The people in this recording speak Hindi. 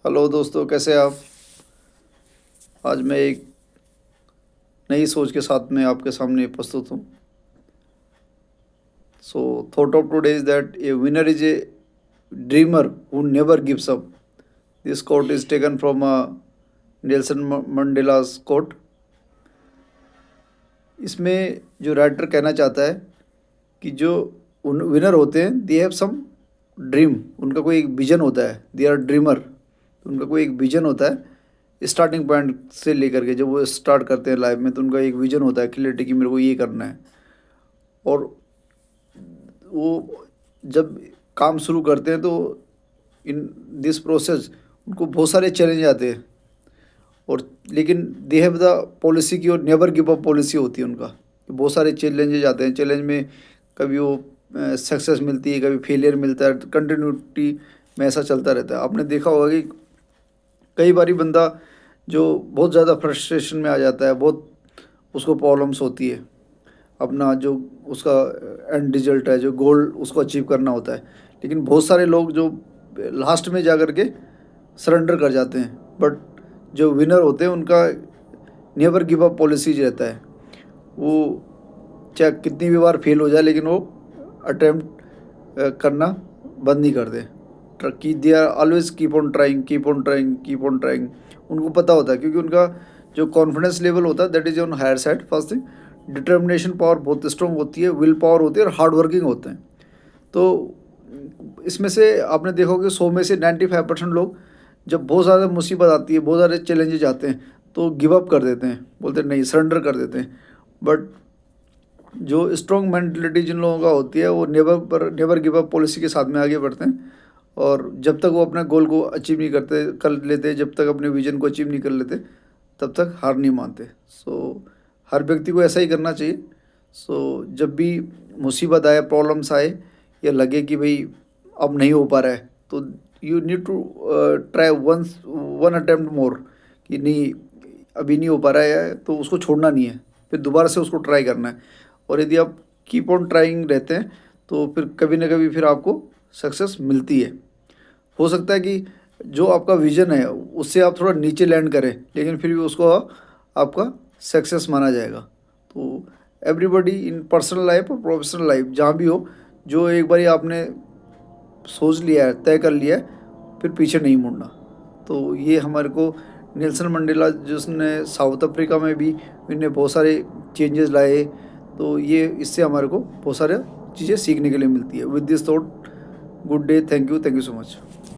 हेलो दोस्तों, कैसे आप। आज मैं एक नई सोच के साथ में आपके सामने प्रस्तुत हूँ। So thought of today is that a winner is a dreamer who never gives up. This quote is taken from Nelson Mandela's quote. इसमें जो राइटर कहना चाहता है कि जो उन विनर होते हैं दे हैव सम ड्रीम, उनका कोई एक विजन होता है। दे आर ड्रीमर, उनका कोई एक विजन होता है स्टार्टिंग पॉइंट से लेकर के। जब वो स्टार्ट करते हैं लाइफ में तो उनका एक विजन होता है क्लियरिटी कि मेरे को ये करना है। और वो जब काम शुरू करते हैं तो इन दिस प्रोसेस उनको बहुत सारे चैलेंज आते हैं। और लेकिन दे हैव द पॉलिसी की, और नेवर गिव अप पॉलिसी होती है उनका। बहुत सारे चैलेंजेज आते हैं, चैलेंज में कभी वो सक्सेस मिलती है, कभी फेलियर मिलता है, कंटिन्यूटी में ऐसा चलता रहता है। आपने देखा होगा कि कई बारी बंदा जो बहुत ज़्यादा फ्रस्ट्रेशन में आ जाता है, बहुत उसको प्रॉब्लम्स होती है, अपना जो उसका एंड रिजल्ट है, जो गोल उसको अचीव करना होता है। लेकिन बहुत सारे लोग जो लास्ट में जा कर के सरेंडर कर जाते हैं, बट जो विनर होते हैं उनका नेवर गिव अप पॉलिसीज रहता है। वो चाहे कितनी भी बार फेल हो जाए लेकिन वो अटेम्प्ट करना बंद नहीं करते कि they are always keep on trying, keep on trying, keep on trying. उनको पता होता है क्योंकि उनका जो कॉन्फिडेंस लेवल होता है that is on higher side. First thing, determination power बहुत स्ट्रॉन्ग होती है, विल पावर होती है, और हार्ड वर्किंग होते हैं। तो इसमें से आपने देखा होगा कि 100 में से 95% लोग जब बहुत ज़्यादा मुसीबत आती है, बहुत सारे चैलेंजेज आते हैं तो गिव अप कर देते हैं, बोलते हैं नहीं, सरेंडर कर देते हैं। बट जो स्ट्रॉन्ग मेंटलिटी जिन लोगों का होती है वो नेवर गिव अप पॉलिसी के साथ में आगे बढ़ते हैं। और जब तक वो अपने गोल को अचीव नहीं कर लेते, जब तक अपने विजन को अचीव नहीं कर लेते, तब तक हार नहीं मानते। सो हर व्यक्ति को ऐसा ही करना चाहिए। सो जब भी मुसीबत आए, प्रॉब्लम्स आए, या लगे कि भाई अब नहीं हो पा रहा है, तो you need to try one attempt more, कि नहीं अभी नहीं हो पा रहा है तो उसको छोड़ना नहीं है, फिर दोबारा से उसको ट्राई करना है। और यदि आप कीप ऑन ट्राइंग रहते हैं तो फिर कभी ना कभी फिर आपको सक्सेस मिलती है। हो सकता है कि जो आपका विजन है उससे आप थोड़ा नीचे लैंड करें, लेकिन फिर भी उसको आपका सक्सेस माना जाएगा। तो एवरीबॉडी इन पर्सनल लाइफ और प्रोफेशनल लाइफ जहाँ भी हो, जो एक बार आपने सोच लिया है, तय कर लिया है, फिर पीछे नहीं मुड़ना। तो ये हमारे को नेल्सन मंडेला जिसने साउथ अफ्रीका में भी इन्हें बहुत सारे चेंजेस लाए, तो ये इससे हमारे को बहुत सारे चीज़ें सीखने के लिए मिलती है। With this thought, good day, thank you so much.